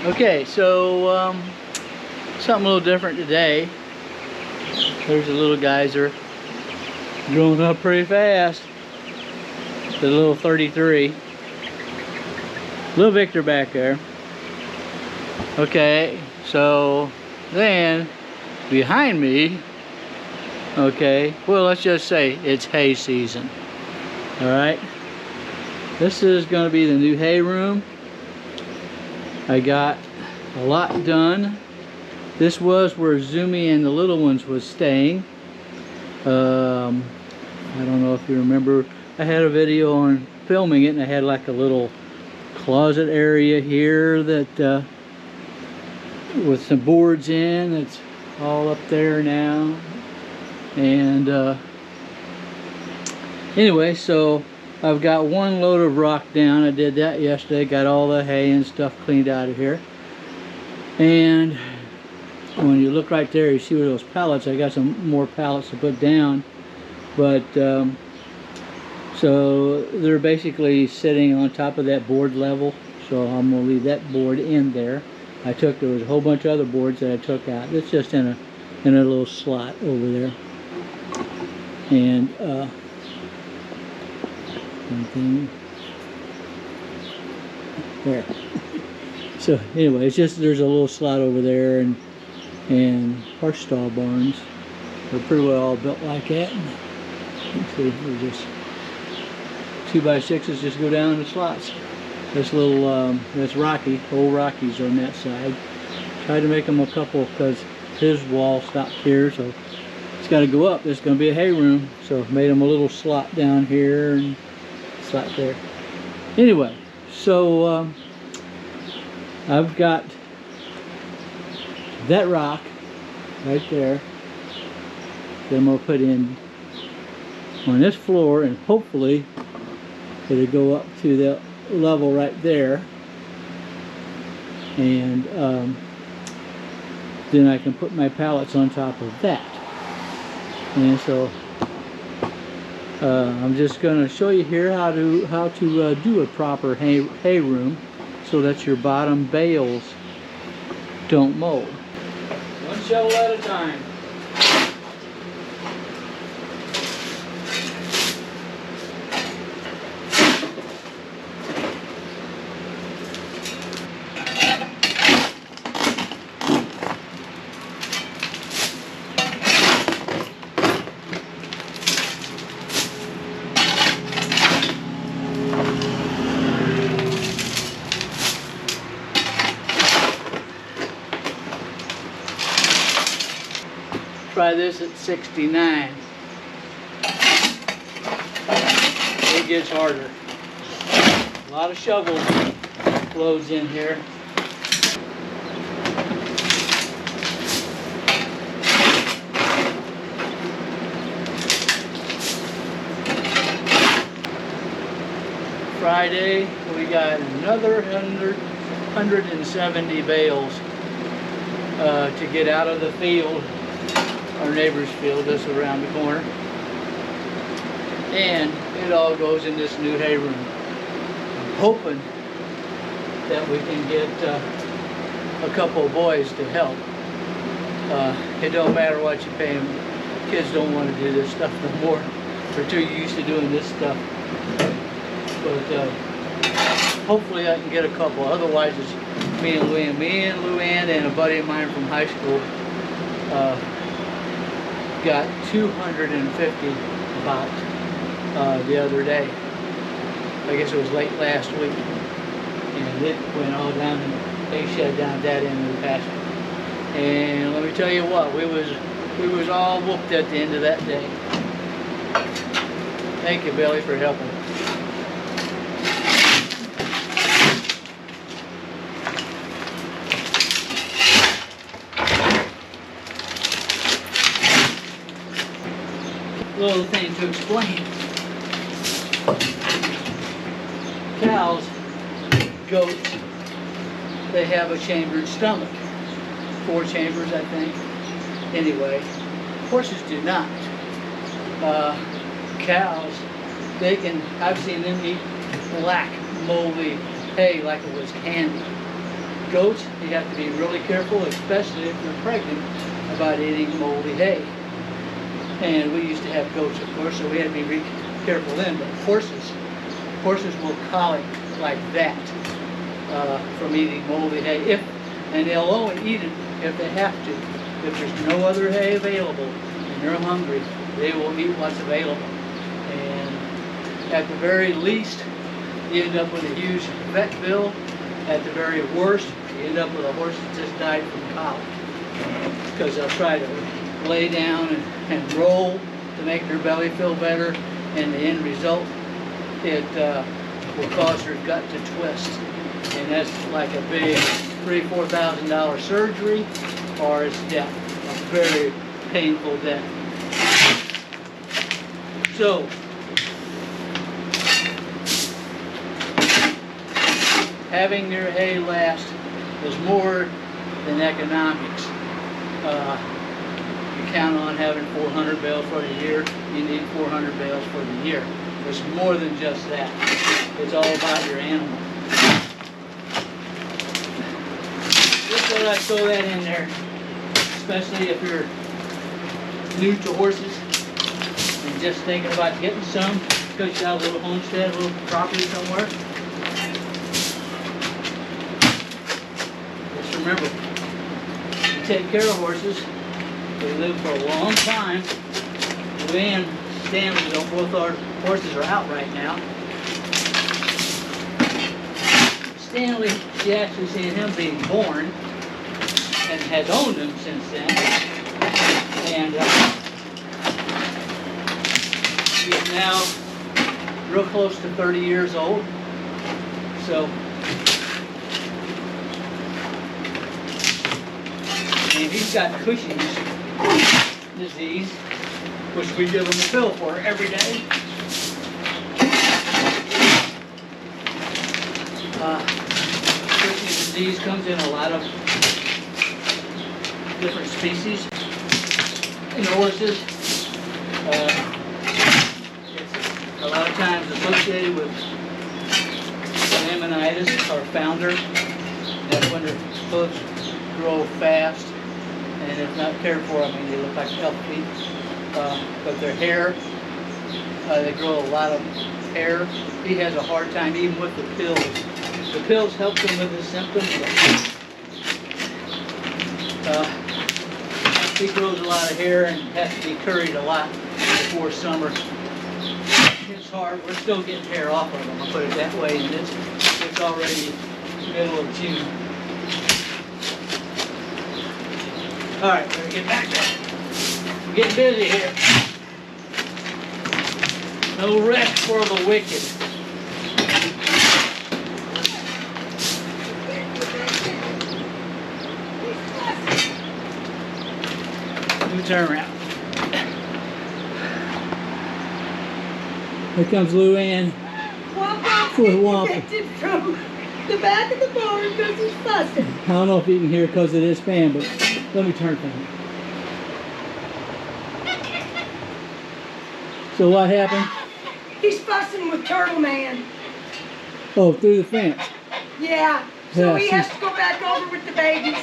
Okay, so something a little different today. There's a little geyser growing up pretty fast. The little 33. Little Victor back there. Okay, so then behind me, okay, well, let's just say it's hay season. All right, this is going to be the new hay room. I got a lot done. This was where Zoomy and the little ones was staying. I don't know if you remember, I had a video on filming it, and I had like a little closet area here that with some boards in. It's all up there now. And anyway, so I've got one load of rock down. I did that yesterday, got all the hay and stuff cleaned out of here. And when you look right there, you see where those pallets, I got some more pallets to put down. But so they're basically sitting on top of that board level, so I'm going to leave that board in there. There was a whole bunch of other boards that I took out. It's just in a little slot over there. And there. So anyway, it's just there's a little slot over there, and horse stall barns. They're pretty well all built like that. You see, they're just 2x6s just go down the slots. This little that's Rocky, old Rocky's on that side. Tried to make him a couple because his wall stopped here, so it's got to go up. There's going to be a hay room, so made him a little slot down here and slot there. Anyway, so I've got that rock right there that I'm going to put in on this floor, and hopefully it'll go up to the level right there, and then I can put my pallets on top of that. And so I'm just going to show you here how to do a proper hay room so that your bottom bales don't mold. One shovel at a time. Try this at 69. It gets harder. A lot of shovel loads in here. Friday we got another 170 bales to get out of the field. Our neighbor's field is around the corner, and it all goes in this new hay room. I'm hoping that we can get a couple of boys to help. It don't matter what you pay them. Kids don't want to do this stuff no more. They're too used to doing this stuff. But hopefully I can get a couple. Otherwise it's me and Luann and a buddy of mine from high school. Got 250 about the other day. I guess it was late last week, and it went all down and they shed down that end of the pasture. And let me tell you what, we was all whooped at the end of that day. Thank you, Billy, for helping. Little thing to explain. Cows, goats, they have a chambered stomach. 4 chambers, I think. Anyway, horses do not. Cows, I've seen them eat black, moldy hay like it was candy. goats, you have to be really careful, especially if you're pregnant, about eating moldy hay. And we used to have goats, of course, so we had to be really careful then. But horses will colic like that from eating moldy hay. And they'll only eat it if they have to. If there's no other hay available and they're hungry, they will eat what's available. And at the very least, you end up with a huge vet bill. At the very worst, you end up with a horse that just died from colic, because they'll try to lay down and roll to make their belly feel better, and the end result, it will cause their gut to twist, and that's like a big $3,000–4,000 surgery, or it's death, a very painful death. So having their hay last is more than economics. You count on having 400 bales for the year, you need 400 bales for the year. It's more than just that. It's all about your animal. Just thought I'd throw that in there, especially if you're new to horses and just thinking about getting some, because you got a little homestead, a little property somewhere. Remember, you take care of horses, they live for a long time. Luann, Stanley, both our horses are out right now. Stanley, she actually seen him being born and has owned him since then. And he is now real close to 30 years old. So, and he's got Cushing's disease, which we give him a pill for every day. Cushing's disease comes in a lot of different species in horses. It's a lot of times associated with laminitis, or founder. That's when their hooves grow fast, and if not cared for, I mean, they look like elk feet. But their hair, they grow a lot of hair. He has a hard time even with the pills. The pills help him with his symptoms. He grows a lot of hair and has to be curried a lot before summer. It's hard. We're still getting hair off of him, I'll put it that way, and it's already middle of June. Alright, we're going to get back there. We're getting busy here. No rest for the wicked. New turnaround. Here comes Luann. Protected from the back of the barn because he's fussing. I don't know if you can hear because of this fan, but let me turn it on. So what happened? He's fussing with Turtle Man. Oh, through the fence. Yeah. So Yeah, he has to go back over with the babies.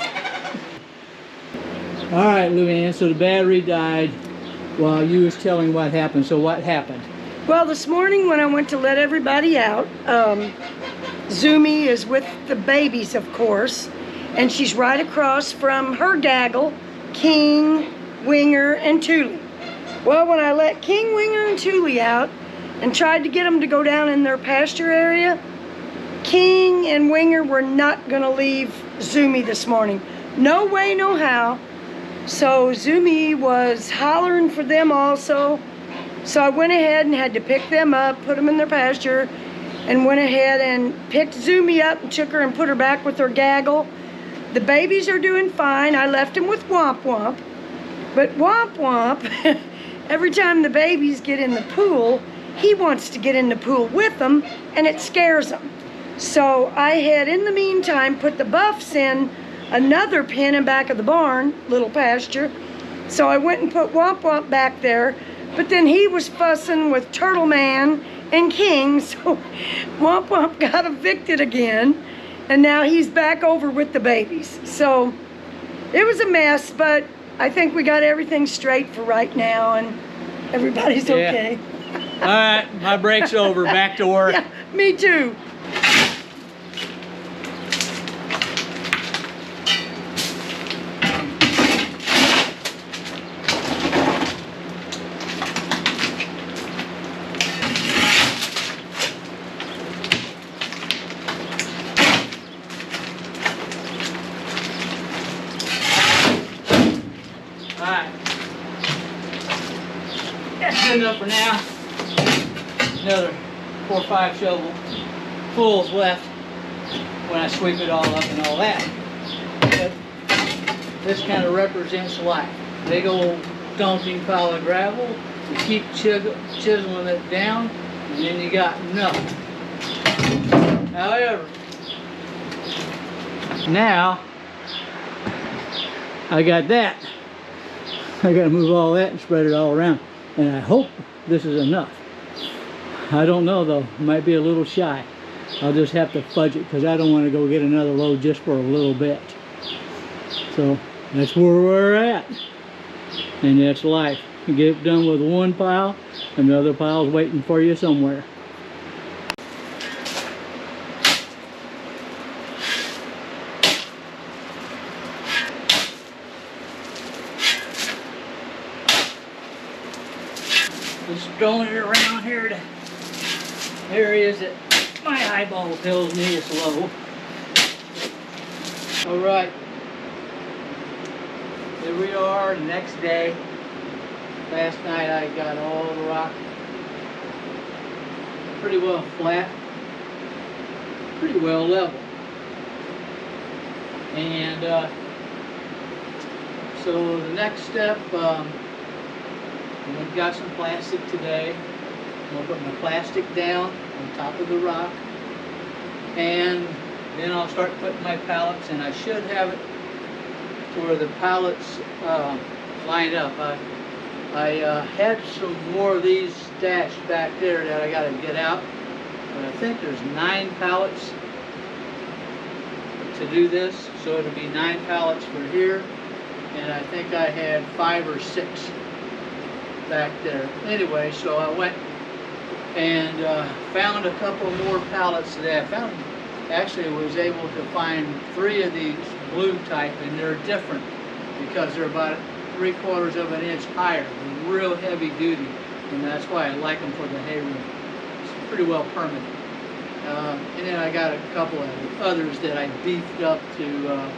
All right, Luann, so the battery died while you was telling what happened. So what happened? Well, this morning when I went to let everybody out, Zumi is with the babies, of course, and she's right across from her gaggle, King, Winger, and Thule. Well, when I let King, Winger, and Thule out and tried to get them to go down in their pasture area, King and Winger were not going to leave Zumi this morning. No way, no how. So Zumi was hollering for them also. So I went ahead and had to pick them up, put them in their pasture, and went ahead and picked Zumi up and took her and put her back with her gaggle. The babies are doing fine. I left them with Womp Womp. But Womp Womp, every time the babies get in the pool, he wants to get in the pool with them, and it scares him. So I had, in the meantime, put the buffs in another pen in back of the barn, little pasture. So I went and put Womp Womp back there, but then he was fussing with Turtle Man and King, so Womp Womp got evicted again. And now he's back over with the babies. So it was a mess, but I think we got everything straight for right now, and everybody's okay. All right, my break's over. Back to work. Yeah, me too. Alright. That's good enough for now. Another 4 or 5 shovel fulls left when I sweep it all up and all that. But this kind of represents life. Big old daunting pile of gravel. You keep chiseling it down, and then you got nothing. However, now I got that. I gotta move all that and spread it all around. And I hope this is enough. I don't know though, it might be a little shy. I'll just have to fudge it because I don't want to go get another load just for a little bit. So that's where we're at. And that's life. You get done with one pile, another pile's waiting for you somewhere. Just throwing it around here to areas that my eyeball tells me it's low. Alright, here we are, next day. Last night I got all the rock pretty well flat, pretty well level. And so the next step, I've got some plastic today. I'm going to put my plastic down on top of the rock, and then I'll start putting my pallets, and I should have it to where the pallets lined up. I had some more of these stashed back there that I got to get out, but I think there's 9 pallets to do this, so it'll be 9 pallets for here, and I think I had 5 or 6 back there. Anyway, so I went and found a couple more pallets today. I found, actually was able to find 3 of these blue type, and they're different because they're about 3/4 of an inch higher. They're real heavy duty, and that's why I like them for the hay room. It's pretty well permanent. And then I got a couple of others that I beefed up to,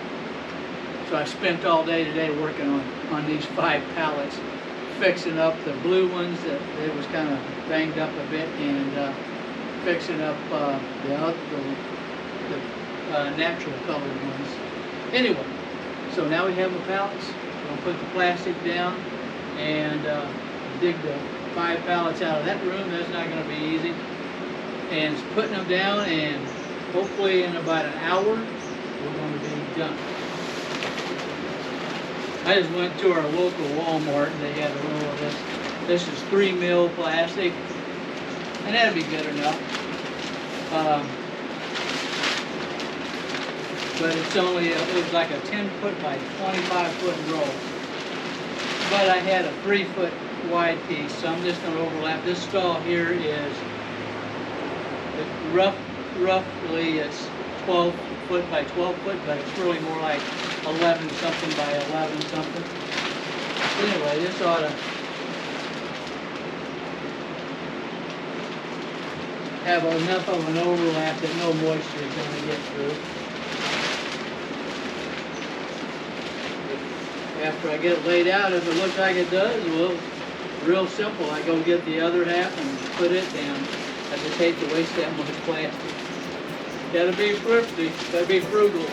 so I spent all day today working on these 5 pallets, fixing up the blue ones that it was kind of banged up a bit, and fixing up the natural colored ones. Anyway, so now we have the pallets. We'll put the plastic down and dig the 5 pallets out of that room. That's not going to be easy. And putting them down, and hopefully in about an hour we're going to be done. I just went to our local Walmart and they had a roll of this. This is 3 mil plastic, and that'd be good enough. But it's only, it was like a 10 foot by 25 foot roll. But I had a 3 foot wide piece, so I'm just going to overlap. This stall here is, roughly it's 12 foot by 12 foot, but it's really more like 11 something by 11 something. Anyway, this ought to have enough of an overlap that no moisture is going to get through. After I get it laid out, if it looks like it does, well, real simple. I go get the other half and put it down. I just hate to waste that much plastic. Gotta be thrifty, gotta be frugal.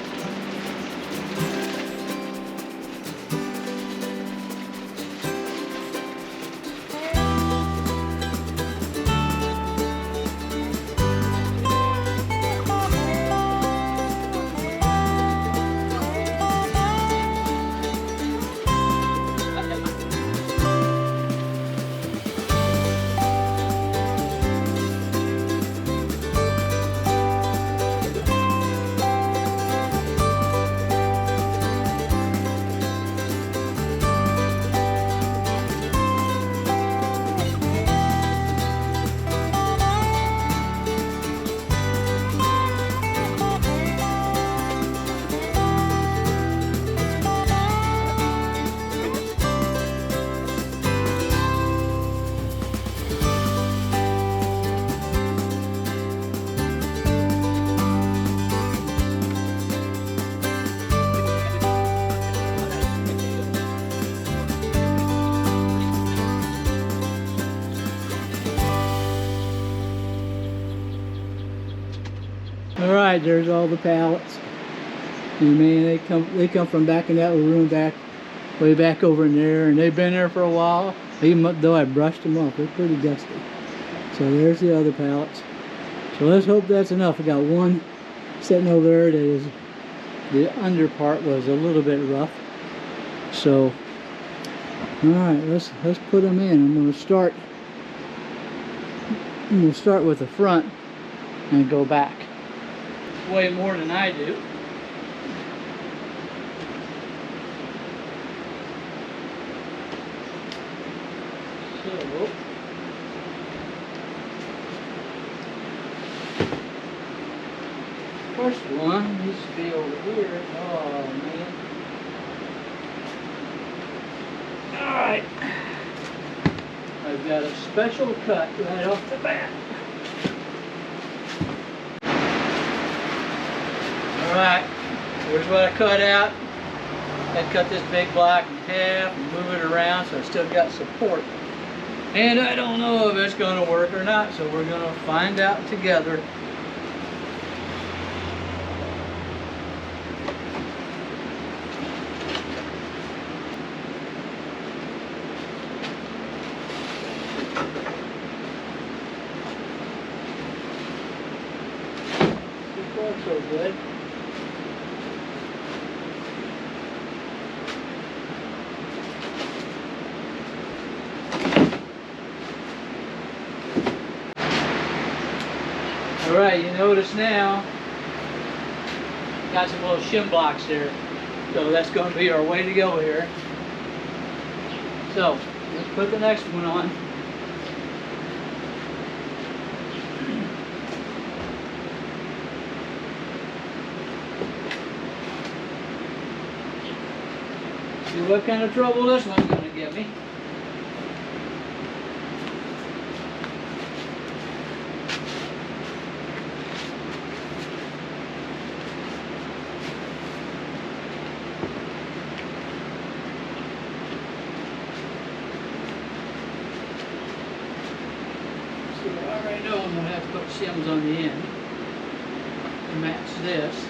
Alright, there's all the pallets. And man, they come from back in that little room way back over in there, and they've been there for a while. Even though I brushed them off, they're pretty dusty. So there's the other pallets. So let's hope that's enough. I got one sitting over there that is, the under part was a little bit rough. So, alright, let's put them in. I'm gonna start with the front and go back. Way more than I do. So, first one needs to be over here. Oh man. Alright. I've got a special cut right off the bat. Alright, here's what I cut out. I cut this big block in half and move it around so I still got support. And I don't know if it's going to work or not, so we're going to find out together. So far, so good. Alright, you notice now, got some little shim blocks there. So that's going to be our way to go here. So, let's put the next one on. See what kind of trouble this one's going to give me. I already know I'm going to have to put shims on the end to match this.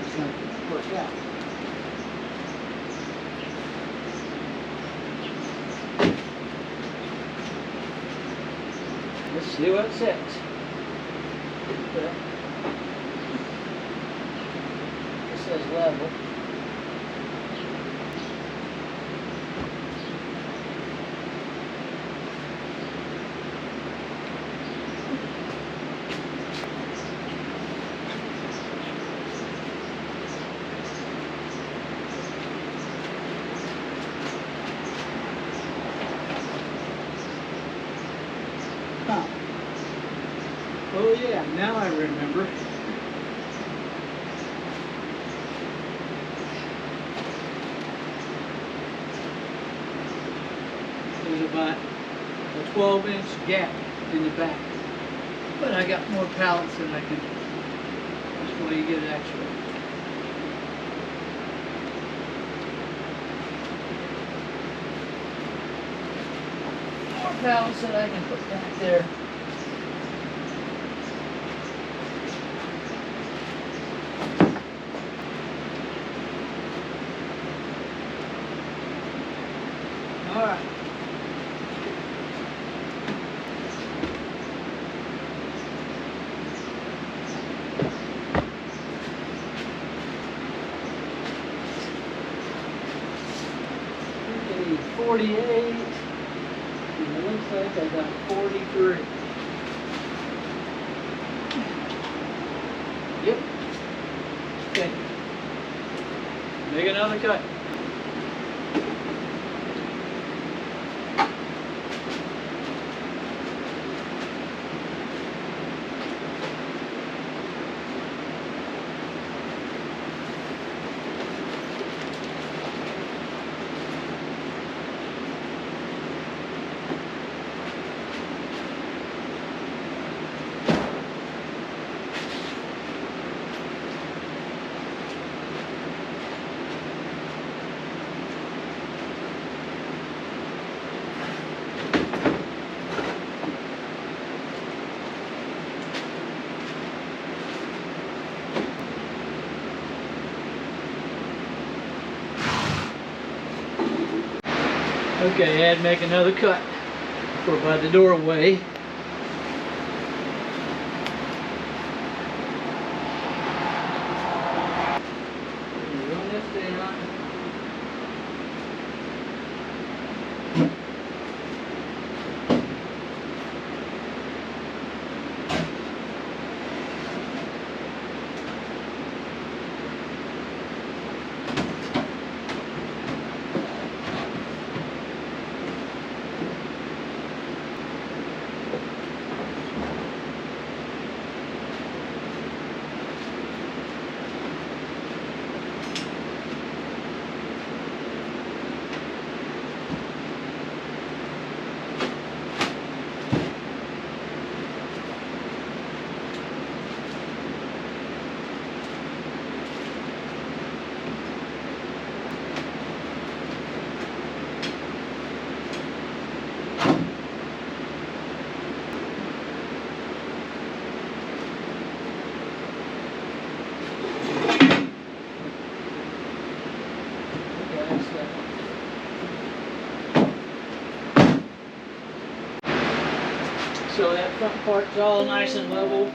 It's going to work out. Let's see what it says. It says level. Huh. Oh yeah, now I remember. There's about a 12-inch gap in the back. But I got more pallets than I can. That's why you get it extra. More pallets that I can put back there. All right. Okay, 48. And it looks like I got 43. Yep. Okay. Make another cut. Okay, I had to make another cut for by the doorway. Run this down. So that front part's all nice and level.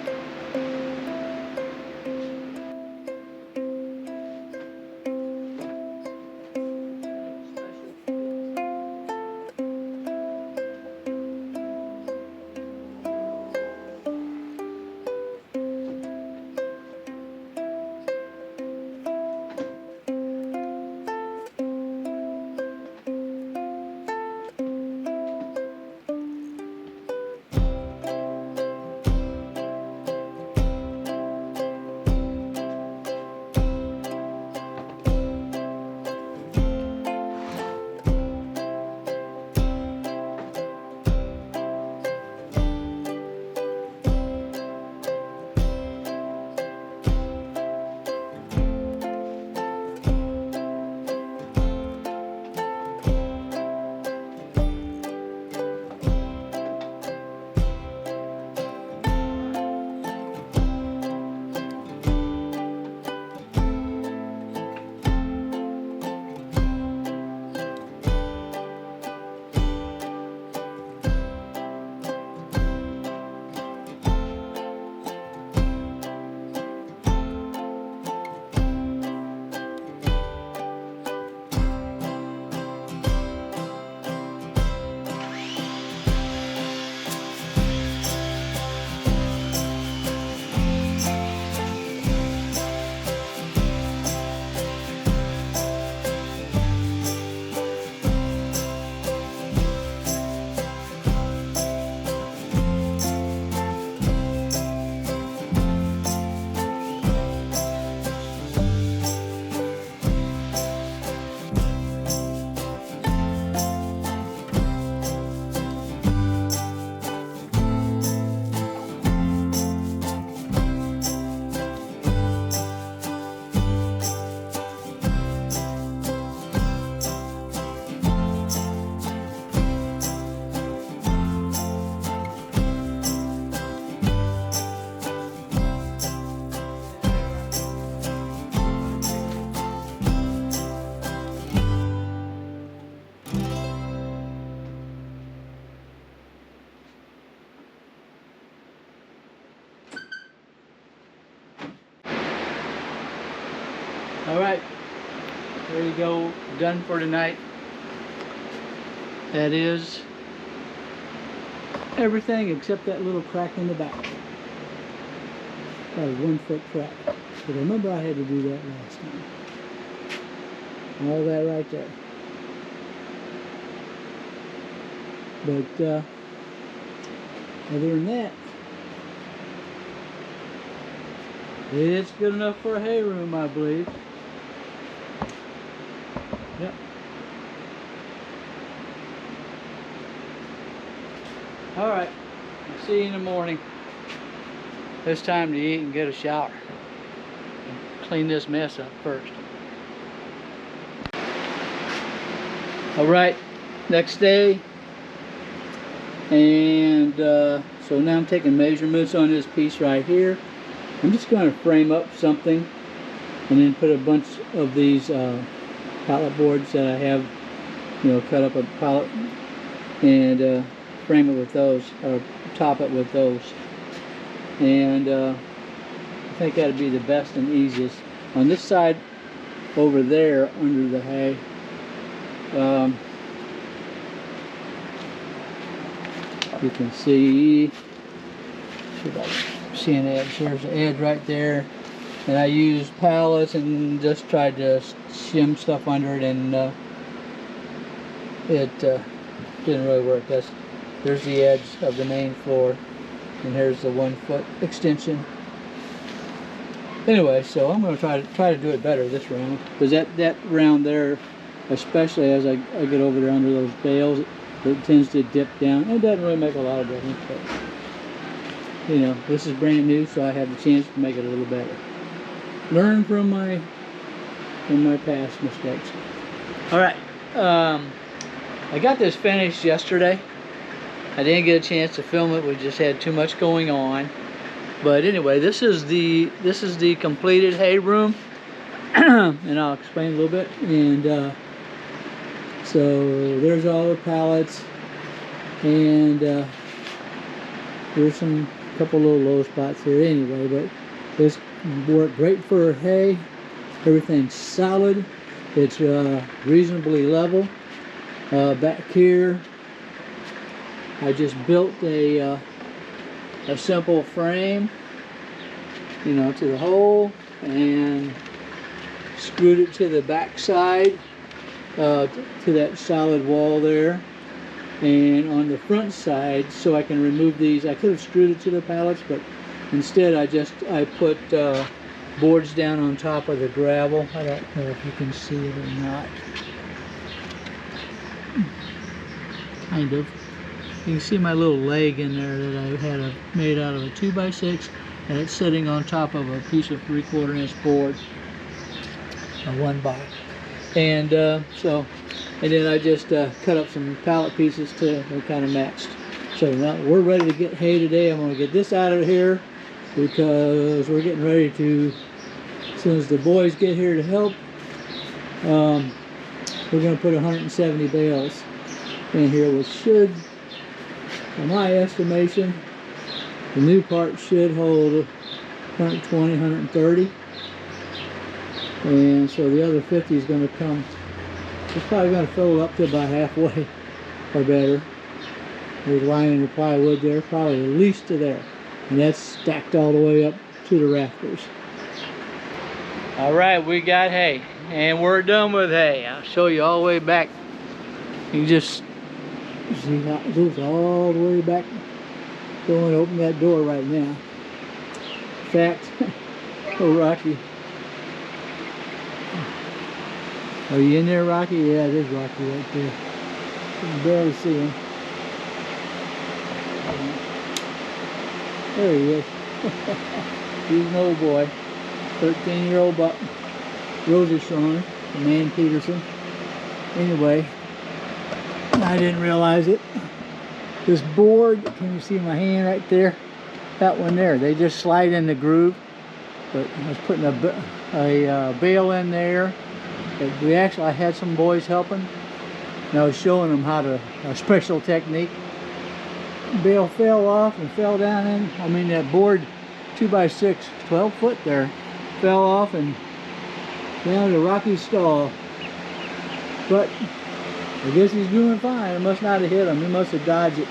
All right, there you go, done for tonight. That is everything except that little crack in the back. About a 1 foot crack. But remember I had to do that last time. All that right there. But other than that, it's good enough for a hay room, I believe. Yep. All right. See you in the morning. It's time to eat and get a shower. And clean this mess up first. All right. Next day. And so now I'm taking measurements on this piece right here. I'm just going to frame up something and then put a bunch of these pallet boards that I have you know, cut up a pallet and frame it with those, or top it with those. And I think that'd be the best and easiest. On this side over there under the hay, you can see if I can see an edge. There's an edge right there, and I used pallets and just tried to shim stuff under it, and it didn't really work. There's the edge of the main floor, and here's the 1 foot extension. Anyway, so I'm going to try to do it better this round, because that round there, especially as I get over there under those bales, it tends to dip down. It doesn't really make a lot of difference, but you know, this is brand new, so I have the chance to make it a little better. Learn from my past mistakes. All right, I got this finished yesterday. I didn't get a chance to film it. We just had too much going on. But anyway, this is the completed hay room, and I'll explain a little bit. And so there's all the pallets, and there's some couple little low spots here anyway. But this worked great for hay. Everything's solid. It's reasonably level. Back here, I just built a simple frame, you know, to the hole, and screwed it to the back side, to that solid wall there. And on the front side, so I can remove these, I could have screwed it to the pallets, but instead I put boards down on top of the gravel. I don't know if you can see it or not. Kind of. You can see my little leg in there that I had made out of a 2x6, and it's sitting on top of a piece of 3/4 inch board, a 1x. And and then I just cut up some pallet pieces to kind of matched. So now we're ready to get hay today. I'm going to get this out of here because we're getting ready to, as soon as the boys get here to help, we're going to put 170 bales in here, which should, in my estimation, the new part should hold 120, 130. And so the other 50 is going to come. It's probably going to fill it up to about halfway or better. There's lining the plywood there, probably at least to there. And that's stacked all the way up to the rafters. All right, we got hay, and we're done with hay. I'll show you all the way back. You can just see how it goes all the way back. Go and open that door right now. In fact, oh Rocky. Are you in there, Rocky? Yeah, there's Rocky right there. You can barely see him. There he is. He's an old boy. 13-year-old buck. Rosie Sean, the man Peterson. Anyway, I didn't realize it. This board, can you see my hand right there? That one there, they just slide in the groove. But I was putting a bale in there. I had some boys helping, and I was showing them how to, a special technique. The bale fell off and fell down in, I mean that board 2x6, 12 foot there, fell off and down to Rocky's stall. But I guess he's doing fine. It must not have hit him. He must have dodged it.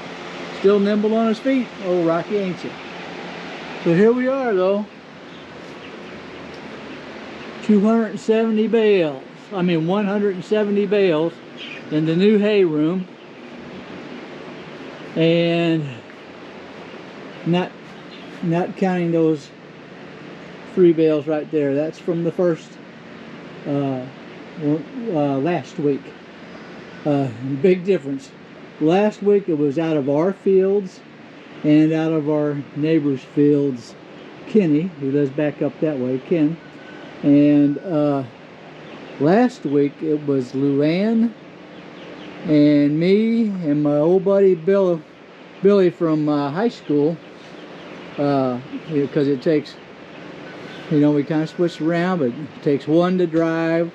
Still nimble on his feet. Oh, Rocky, ain't you? So here we are, though. 270 bales. I mean, 170 bales in the new hay room. And not counting those 3 bales right there. That's from the first last week. Big difference. Last week it was out of our fields and out of our neighbor's fields. Kenny, who lives back up that way, Ken. And last week it was Luann and me and my old buddy Billy from high school, because it takes, you know, we kind of switched around, but it takes one to drive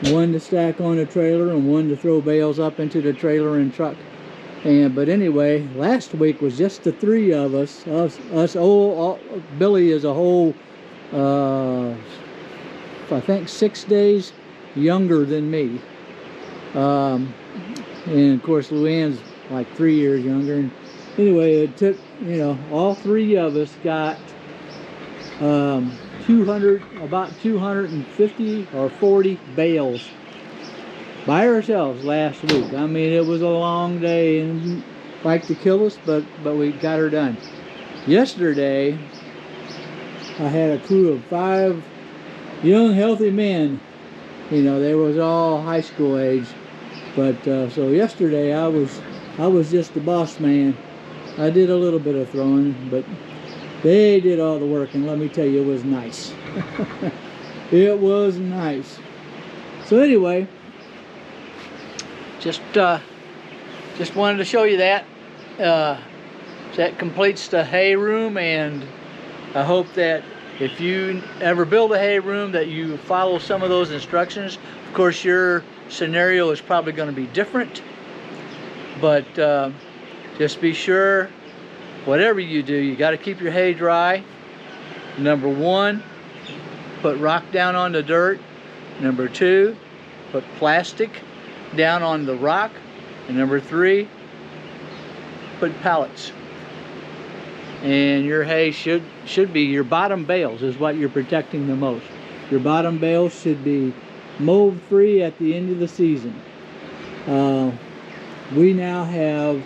one to stack on the trailer and one to throw bales up into the trailer and truck. But anyway, last week was just the three of us. Billy is a whole, I think 6 days younger than me. And of course, Luann's like 3 years younger. And anyway, it took, you know, all three of us got about 250 or 40 bales by ourselves last week. I mean, it was a long day and like to kill us, but we got her done. Yesterday, I had a crew of 5 young, healthy men. You know, they was all high school age. But so yesterday, I was just the boss man. I did a little bit of throwing, but they did all the work, and let me tell you, it was nice. It was nice. So anyway, just wanted to show you that. That completes the hay room, and I hope that if you ever build a hay room that you follow some of those instructions. Of course, your scenario is probably going to be different, but just be sure, whatever you do, you got to keep your hay dry. Number 1, put rock down on the dirt. Number 2, put plastic down on the rock. And number 3, put pallets. And your hay should be, your bottom bales is what you're protecting the most. Your bottom bales should be mold free at the end of the season. We now have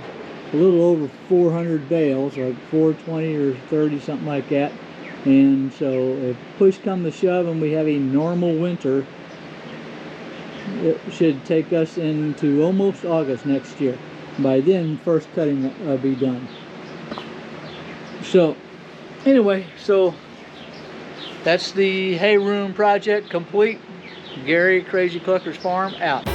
a little over 400 bales, like 420 or 30, something like that. And so if push come to shove and we have a normal winter, it should take us into almost August next year. By then, first cutting will be done. So anyway, so that's the hay room project complete. Gary, Crazy Cluckers Farm, out.